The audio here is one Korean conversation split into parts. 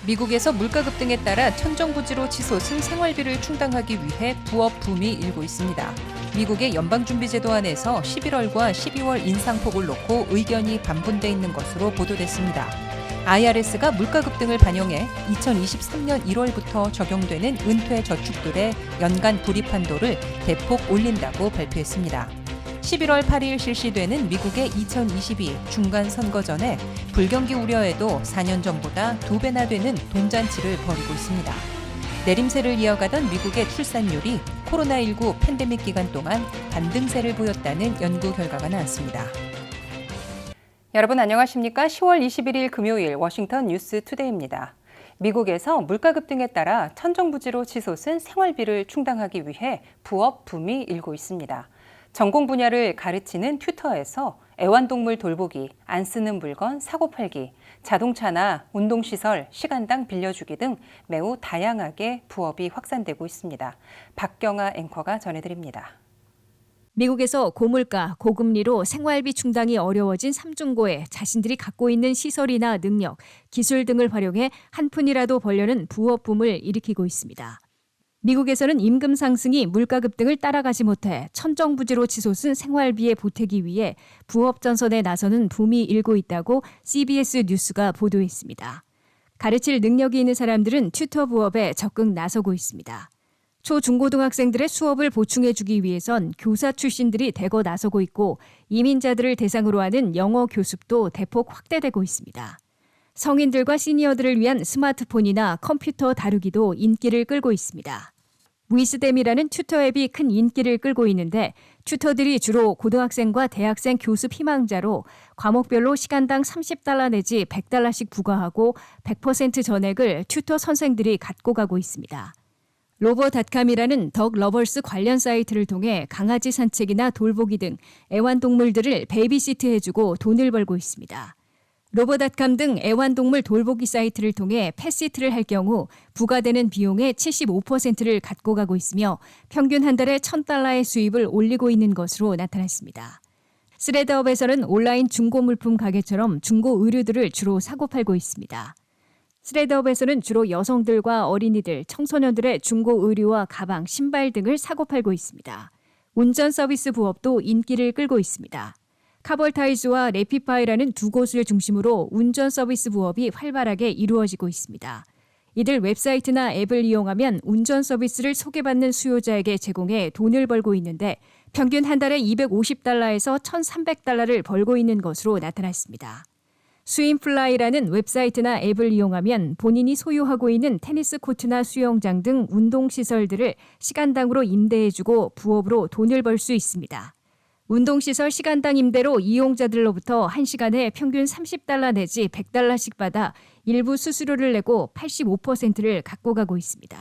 미국에서 물가 급등에 따라 천정부지로 치솟은 생활비를 충당하기 위해 부업 붐이 일고 있습니다. 미국의 연방준비제도 안에서 11월과 12월 인상폭을 놓고 의견이 반분돼 있는 것으로 보도됐습니다. IRS가 물가 급등을 반영해 2023년 1월부터 적용되는 은퇴 저축들의 연간 불입 한도를 대폭 올린다고 발표했습니다. 11월 8일 실시되는 미국의 2022 중간 선거 전에 불경기 우려에도 4년 전보다 2배나 되는 돈잔치를 벌이고 있습니다. 내림세를 이어가던 미국의 출산율이 코로나19 팬데믹 기간 동안 반등세를 보였다는 연구 결과가 나왔습니다. 여러분 안녕하십니까? 10월 21일 금요일 워싱턴 뉴스 투데이입니다. 미국에서 물가 급등에 따라 천정부지로 치솟은 생활비를 충당하기 위해 부업 붐이 일고 있습니다. 전공 분야를 가르치는 튜터에서 애완동물 돌보기, 안 쓰는 물건 사고 팔기, 자동차나 운동시설, 시간당 빌려주기 등 매우 다양하게 부업이 확산되고 있습니다. 박경아 앵커가 전해드립니다. 미국에서 고물가, 고금리로 생활비 충당이 어려워진 삼중고에 자신들이 갖고 있는 시설이나 능력, 기술 등을 활용해 한 푼이라도 벌려는 부업 붐을 일으키고 있습니다. 미국에서는 임금 상승이 물가 급등을 따라가지 못해 천정부지로 치솟은 생활비에 보태기 위해 부업 전선에 나서는 붐이 일고 있다고 CBS 뉴스가 보도했습니다. 가르칠 능력이 있는 사람들은 튜터 부업에 적극 나서고 있습니다. 초, 중고등학생들의 수업을 보충해주기 위해선 교사 출신들이 대거 나서고 있고 이민자들을 대상으로 하는 영어 교습도 대폭 확대되고 있습니다. 성인들과 시니어들을 위한 스마트폰이나 컴퓨터 다루기도 인기를 끌고 있습니다. 위스뎀이라는 튜터 앱이 큰 인기를 끌고 있는데 튜터들이 주로 고등학생과 대학생 교습 희망자로 과목별로 시간당 $30 내지 $100씩 부과하고 100% 전액을 튜터 선생들이 갖고 가고 있습니다. 로버닷컴이라는 덕 러버스 관련 사이트를 통해 강아지 산책이나 돌보기 등 애완동물들을 베이비시트 해주고 돈을 벌고 있습니다. 로버닷컴 등 애완동물 돌보기 사이트를 통해 펫시트를 할 경우 부과되는 비용의 75%를 갖고 가고 있으며 평균 한 달에 $1,000의 수입을 올리고 있는 것으로 나타났습니다. 스레드업에서는 온라인 중고 물품 가게처럼 중고 의류들을 주로 사고 팔고 있습니다. 스레드업에서는 주로 여성들과 어린이들, 청소년들의 중고 의류와 가방, 신발 등을 사고 팔고 있습니다. 운전 서비스 부업도 인기를 끌고 있습니다. 카벌타이즈와 레피파이라는 두 곳을 중심으로 운전 서비스 부업이 활발하게 이루어지고 있습니다. 이들 웹사이트나 앱을 이용하면 운전 서비스를 소개받는 수요자에게 제공해 돈을 벌고 있는데 평균 한 달에 $250에서 $1,300를 벌고 있는 것으로 나타났습니다. 스윙플라이라는 웹사이트나 앱을 이용하면 본인이 소유하고 있는 테니스 코트나 수영장 등 운동시설들을 시간당으로 임대해주고 부업으로 돈을 벌 수 있습니다. 운동시설 시간당 임대로 이용자들로부터 1시간에 평균 $30 내지 $100씩 받아 일부 수수료를 내고 85%를 갖고 가고 있습니다.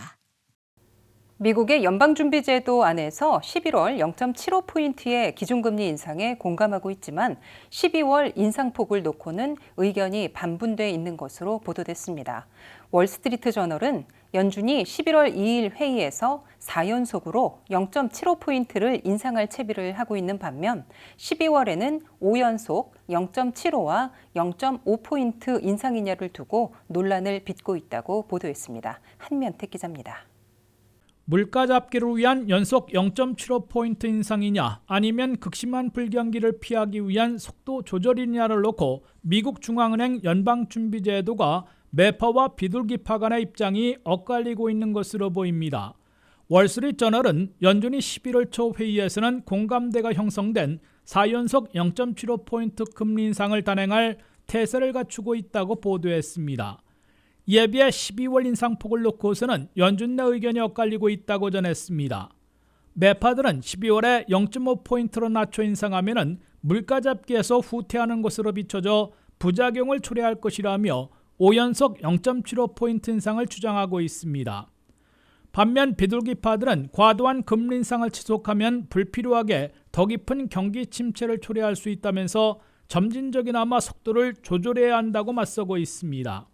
미국의 연방준비제도 안에서 11월 0.75포인트의 기준금리 인상에 공감하고 있지만 12월 인상폭을 놓고는 의견이 반분돼 있는 것으로 보도됐습니다. 월스트리트저널은 연준이 11월 2일 회의에서 4연속으로 0.75포인트를 인상할 채비를 하고 있는 반면 12월에는 5연속 0.75와 0.5포인트 인상이냐를 두고 논란을 빚고 있다고 보도했습니다. 한면택 기자입니다. 물가 잡기를 위한 연속 0.75포인트 인상이냐 아니면 극심한 불경기를 피하기 위한 속도 조절이냐를 놓고 미국 중앙은행 연방준비제도가 매파와 비둘기파 간의 입장이 엇갈리고 있는 것으로 보입니다. 월스트리트저널은 연준이 11월 초 회의에서는 공감대가 형성된 4연속 0.75포인트 금리 인상을 단행할 태세를 갖추고 있다고 보도했습니다. 이에 비해 12월 인상폭을 놓고서는 연준 내 의견이 엇갈리고 있다고 전했습니다. 매파들은 12월에 0.5포인트로 낮춰 인상하면 물가 잡기에서 후퇴하는 것으로 비춰져 부작용을 초래할 것이라며 5연속 0.75포인트 인상을 주장하고 있습니다. 반면 비둘기파들은 과도한 금리 인상을 지속하면 불필요하게 더 깊은 경기 침체를 초래할 수 있다면서 점진적이나마 속도를 조절해야 한다고 맞서고 있습니다.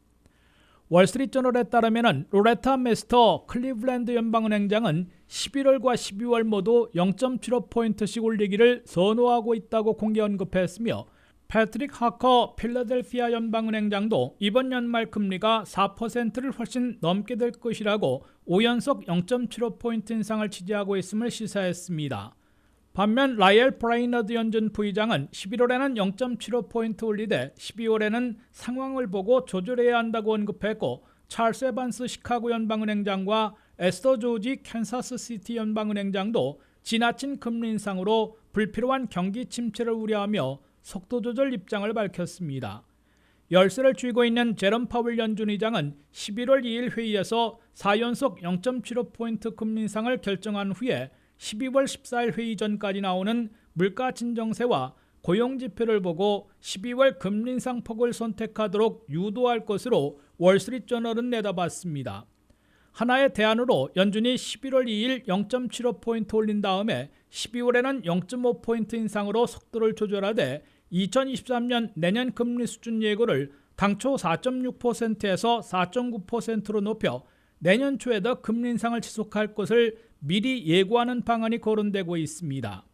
월스트리트저널에 따르면 로레타 메스터 클리블랜드 연방은행장은 11월과 12월 모두 0.75포인트씩 올리기를 선호하고 있다고 공개 언급했으며 패트릭 하커 필라델피아 연방은행장도 이번 연말 금리가 4%를 훨씬 넘게 될 것이라고 5연속 0.75포인트 인상을 지지하고 있음을 시사했습니다. 반면 라이엘 브라이너드 연준 부의장은 11월에는 0.75포인트 올리되 12월에는 상황을 보고 조절해야 한다고 언급했고, 찰스 에반스 시카고 연방은행장과 에스터 조지 캔사스시티 연방은행장도 지나친 금리 인상으로 불필요한 경기 침체를 우려하며 속도 조절 입장을 밝혔습니다. 열세를 쥐고 있는 제롬 파월 연준 의장은 11월 2일 회의에서 4연속 0.75포인트 금리 인상을 결정한 후에 12월 14일 회의 전까지 나오는 물가 진정세와 고용 지표를 보고 12월 금리 인상 폭을 선택하도록 유도할 것으로 월스트리트저널은 내다봤습니다. 하나의 대안으로 연준이 11월 2일 0.75포인트 올린 다음에 12월에는 0.5포인트 인상으로 속도를 조절하되 2023년 내년 금리 수준 예고를 당초 4.6%에서 4.9%로 높여 내년 초에도 금리 인상을 지속할 것을 미리 예고하는 방안이 거론되고 있습니다.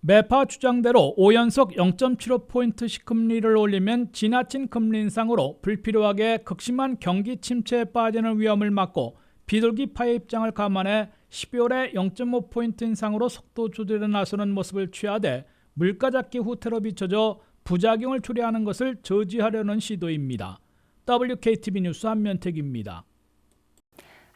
매파 주장대로 5연속 0.75포인트씩 금리를 올리면 지나친 금리 인상으로 불필요하게 극심한 경기 침체에 빠지는 위험을 막고 비둘기파의 입장을 감안해 12월에 0.5포인트 인상으로 속도 조절에 나서는 모습을 취하되 물가 잡기 후퇴로 비춰져 부작용을 초래하는 것을 저지하려는 시도입니다. WKTV 뉴스 한면택입니다.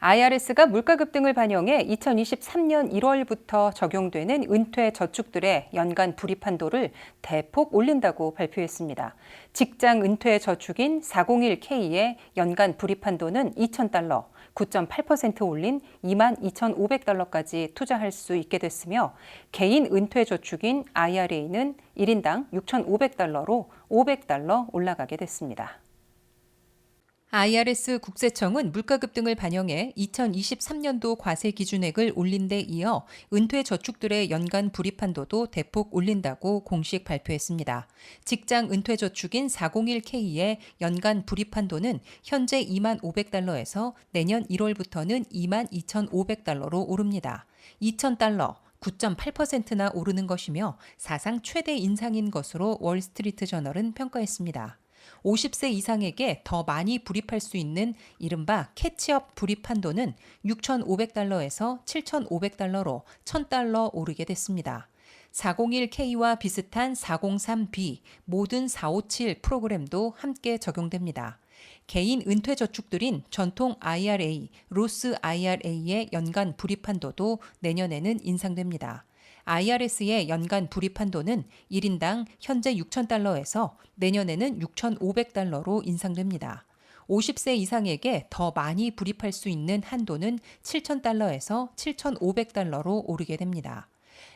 IRS가 물가 급등을 반영해 2023년 1월부터 적용되는 은퇴 저축들의 연간 불입 한도를 대폭 올린다고 발표했습니다. 직장 은퇴 저축인 401K의 연간 불입 한도는 $2,000, 9.8% 올린 22,500달러까지 투자할 수 있게 됐으며, 개인 은퇴 저축인 IRA는 1인당 $6,500로 $500 올라가게 됐습니다. IRS 국세청은 물가 급등을 반영해 2023년도 과세 기준액을 올린 데 이어 은퇴 저축들의 연간 불입 한도도 대폭 올린다고 공식 발표했습니다. 직장 은퇴 저축인 401K의 연간 불입 한도는 현재 $25,000에서 내년 1월부터는 $22,500로 오릅니다. $2,000, 9.8%나 오르는 것이며 사상 최대 인상인 것으로 월스트리트저널은 평가했습니다. 50세 이상에게 더 많이 불입할 수 있는 이른바 캐치업 불입 한도는 $6,500에서 $7,500로 $1,000 오르게 됐습니다. 401K와 비슷한 403B, 모든 457 프로그램도 함께 적용됩니다. 개인 은퇴 저축들인 전통 IRA, 로스 IRA의 연간 불입 한도도 내년에는 인상됩니다. IRS의 연간 불입 한도는 1인당 현재 $6,000에서 내년에는 $6,500로 인상됩니다. 50세 이상에게 더 많이 불입할 수 있는 한도는 $7,000에서 $7,500로 오르게 됩니다.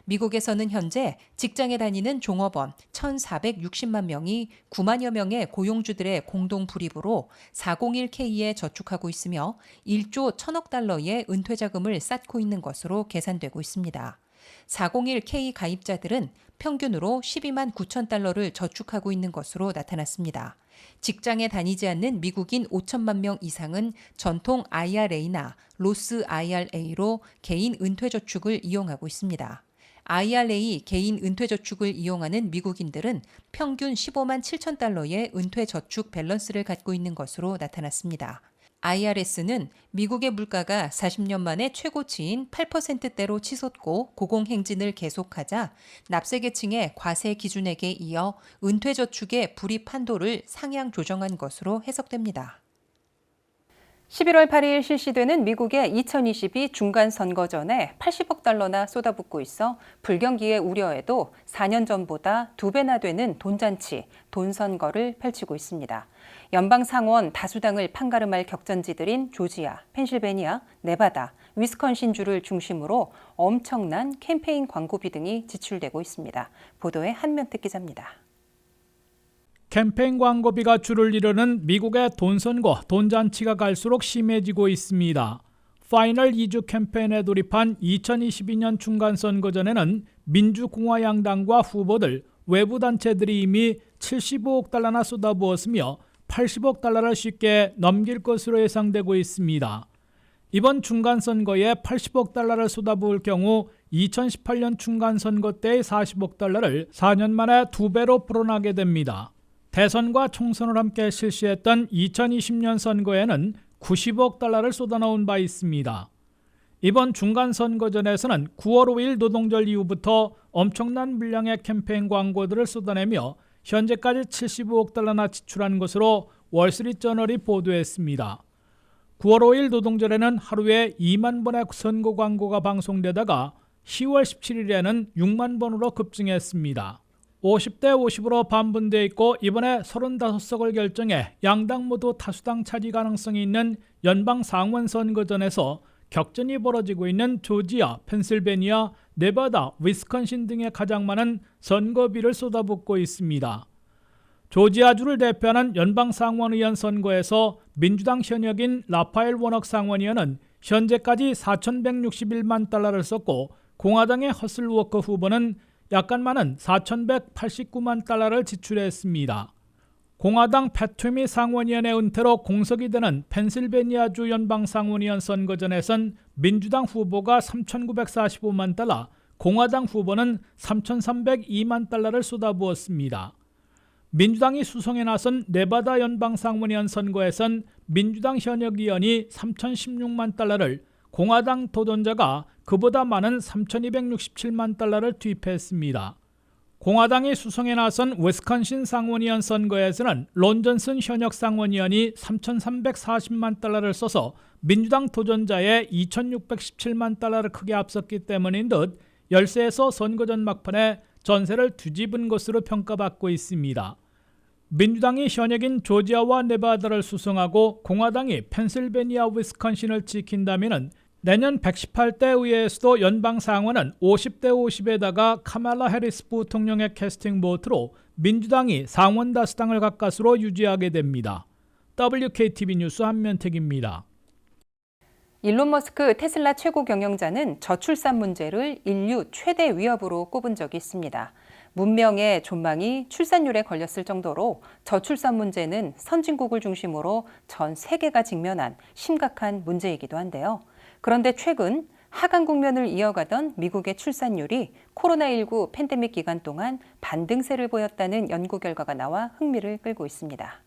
미국에서는 현재 직장에 다니는 종업원 1,460만 명이 9만여 명의 고용주들의 공동 불입으로 401K에 저축하고 있으며 1조 1,000억 달러의 은퇴 자금을 쌓고 있는 것으로 계산되고 있습니다. 401K 가입자들은 평균으로 12만 9천 달러를 저축하고 있는 것으로 나타났습니다. 직장에 다니지 않는 미국인 5천만 명 이상은 전통 IRA나 로스 IRA로 개인 은퇴 저축을 이용하고 있습니다. IRA 개인 은퇴 저축을 이용하는 미국인들은 평균 15만 7천 달러의 은퇴 저축 밸런스를 갖고 있는 것으로 나타났습니다. IRS는 미국의 물가가 40년 만에 최고치인 8%대로 치솟고 고공행진을 계속하자 납세계층의 과세 기준액에 이어 은퇴저축의 불입 한도를 상향 조정한 것으로 해석됩니다. 11월 8일 실시되는 미국의 2022 중간선거 전에 80억 달러나 쏟아붓고 있어 불경기의 우려에도 4년 전보다 2배나 되는 돈잔치, 돈선거를 펼치고 있습니다. 연방 상원 다수당을 판가름할 격전지들인 조지아, 펜실베니아, 네바다, 위스콘신주를 중심으로 엄청난 캠페인 광고비 등이 지출되고 있습니다. 보도에 한면택 기자입니다. 캠페인 광고비가 줄을 이루는 미국의 돈선거, 돈잔치가 갈수록 심해지고 있습니다. 파이널 2주 캠페인에 돌입한 2022년 중간선거 전에는 민주공화 양당과 후보들, 외부 단체들이 이미 75억 달러나 쏟아부었으며 80억 달러를 쉽게 넘길 것으로 예상되고 있습니다. 이번 중간선거에 80억 달러를 쏟아부을 경우 2018년 중간선거 때의 40억 달러를 4년 만에 2배로 불어나게 됩니다. 대선과 총선을 함께 실시했던 2020년 선거에는 90억 달러를 쏟아놓은 바 있습니다. 이번 중간선거전에서는 9월 5일 노동절 이후부터 엄청난 물량의 캠페인 광고들을 쏟아내며 현재까지 75억 달러나 지출한 것으로 월스트리트저널이 보도했습니다. 9월 5일 노동절에는 하루에 2만 번의 선거 광고가 방송되다가 10월 17일에는 6만 번으로 급증했습니다. 50대 50으로 반분돼 있고 이번에 35석을 결정해 양당 모두 다수당 차지 가능성이 있는 연방 상원 선거전에서 격전이 벌어지고 있는 조지아, 펜실베니아, 네바다, 위스콘신 등에 가장 많은 선거비를 쏟아붓고 있습니다. 조지아주를 대표하는 연방 상원의원 선거에서 민주당 현역인 라파엘 워낙 상원의원은 현재까지 4,161만 달러를 썼고 공화당의 허슬 워커 후보는 약간 많은 4,189만 달러를 지출했습니다. 공화당 패트미 상원의원의 은퇴로 공석이 되는 펜실베니아주 연방 상원의원 선거전에선 민주당 후보가 3,945만 달러, 공화당 후보는 3,302만 달러를 쏟아부었습니다. 민주당이 수성에 나선 네바다 연방 상원의원 선거에선 민주당 현역 의원이 3,016만 달러를, 공화당 도전자가 그보다 많은 3,267만 달러를 투입했습니다. 공화당이 수성에 나선 위스콘신 상원의원 선거에서는 론 존슨 현역 상원의원이 3,340만 달러를 써서 민주당 도전자의 2,617만 달러를 크게 앞섰기 때문인 듯 열세에서 선거전 막판에 전세를 뒤집은 것으로 평가받고 있습니다. 민주당이 현역인 조지아와 네바다를 수성하고 공화당이 펜실베니아, 위스콘신을 지킨다면 내년 118대 의회에서도 연방 상원은 50대 50에다가 카말라 해리스 부통령의 캐스팅 보트로 민주당이 상원 다수당을 가까스로 유지하게 됩니다. WKTV 뉴스 한면택입니다. 일론 머스크 테슬라 최고 경영자는 저출산 문제를 인류 최대 위협으로 꼽은 적이 있습니다. 문명의 존망이 출산율에 걸렸을 정도로 저출산 문제는 선진국을 중심으로 전 세계가 직면한 심각한 문제이기도 한데요. 그런데 최근 하강 국면을 이어가던 미국의 출산율이 코로나19 팬데믹 기간 동안 반등세를 보였다는 연구 결과가 나와 흥미를 끌고 있습니다.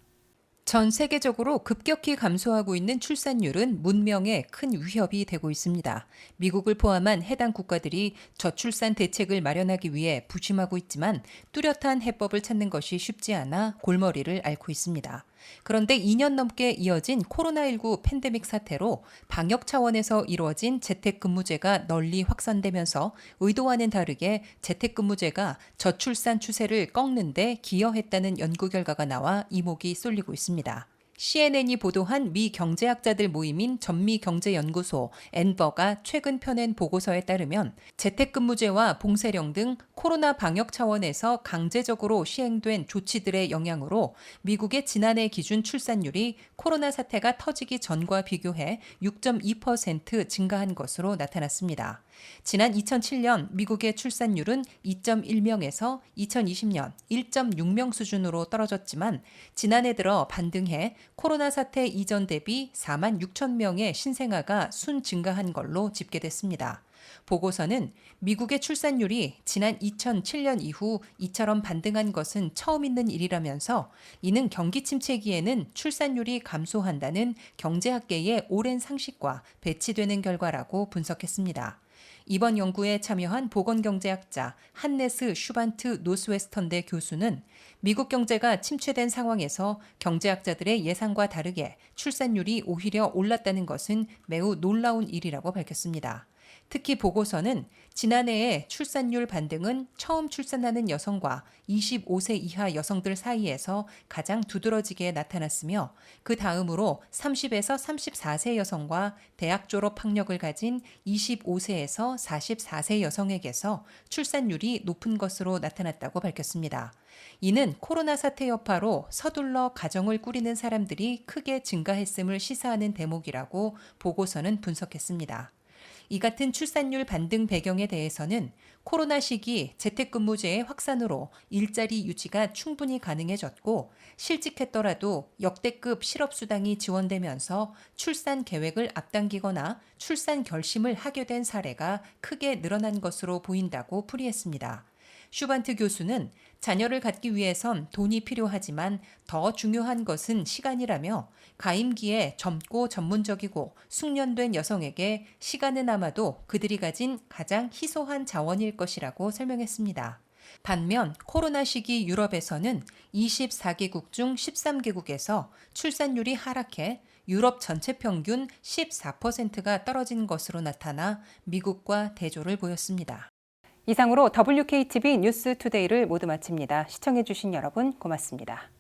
전 세계적으로 급격히 감소하고 있는 출산율은 문명에 큰 위협이 되고 있습니다. 미국을 포함한 해당 국가들이 저출산 대책을 마련하기 위해 부심하고 있지만 뚜렷한 해법을 찾는 것이 쉽지 않아 골머리를 앓고 있습니다. 그런데 2년 넘게 이어진 코로나19 팬데믹 사태로 방역 차원에서 이루어진 재택근무제가 널리 확산되면서 의도와는 다르게 재택근무제가 저출산 추세를 꺾는 데 기여했다는 연구 결과가 나와 이목이 쏠리고 있습니다. CNN이 보도한 미 경제학자들 모임인 전미경제연구소 엔버가 최근 펴낸 보고서에 따르면 재택근무제와 봉쇄령 등 코로나 방역 차원에서 강제적으로 시행된 조치들의 영향으로 미국의 지난해 기준 출산율이 코로나 사태가 터지기 전과 비교해 6.2% 증가한 것으로 나타났습니다. 지난 2007년 미국의 출산율은 2.1명에서 2020년 1.6명 수준으로 떨어졌지만 지난해 들어 반등해 코로나 사태 이전 대비 4만 6천 명의 신생아가 순 증가한 걸로 집계됐습니다. 보고서는 미국의 출산율이 지난 2007년 이후 이처럼 반등한 것은 처음 있는 일이라면서 이는 경기 침체기에는 출산율이 감소한다는 경제학계의 오랜 상식과 배치되는 결과라고 분석했습니다. 이번 연구에 참여한 보건경제학자 한네스 슈반트 노스웨스턴대 교수는 미국 경제가 침체된 상황에서 경제학자들의 예상과 다르게 출산율이 오히려 올랐다는 것은 매우 놀라운 일이라고 밝혔습니다. 특히 보고서는 지난해의 출산율 반등은 처음 출산하는 여성과 25세 이하 여성들 사이에서 가장 두드러지게 나타났으며 그 다음으로 30에서 34세 여성과 대학 졸업 학력을 가진 25세에서 44세 여성에게서 출산율이 높은 것으로 나타났다고 밝혔습니다. 이는 코로나 사태 여파로 서둘러 가정을 꾸리는 사람들이 크게 증가했음을 시사하는 대목이라고 보고서는 분석했습니다. 이 같은 출산율 반등 배경에 대해서는 코로나 시기 재택근무제의 확산으로 일자리 유지가 충분히 가능해졌고 실직했더라도 역대급 실업수당이 지원되면서 출산 계획을 앞당기거나 출산 결심을 하게 된 사례가 크게 늘어난 것으로 보인다고 풀이했습니다. 슈반트 교수는 자녀를 갖기 위해선 돈이 필요하지만 더 중요한 것은 시간이라며 가임기에 젊고 전문적이고 숙련된 여성에게 시간은 아마도 그들이 가진 가장 희소한 자원일 것이라고 설명했습니다. 반면 코로나 시기 유럽에서는 24개국 중 13개국에서 출산율이 하락해 유럽 전체 평균 14%가 떨어진 것으로 나타나 미국과 대조를 보였습니다. 이상으로 WKTV 뉴스투데이를 모두 마칩니다. 시청해주신 여러분 고맙습니다.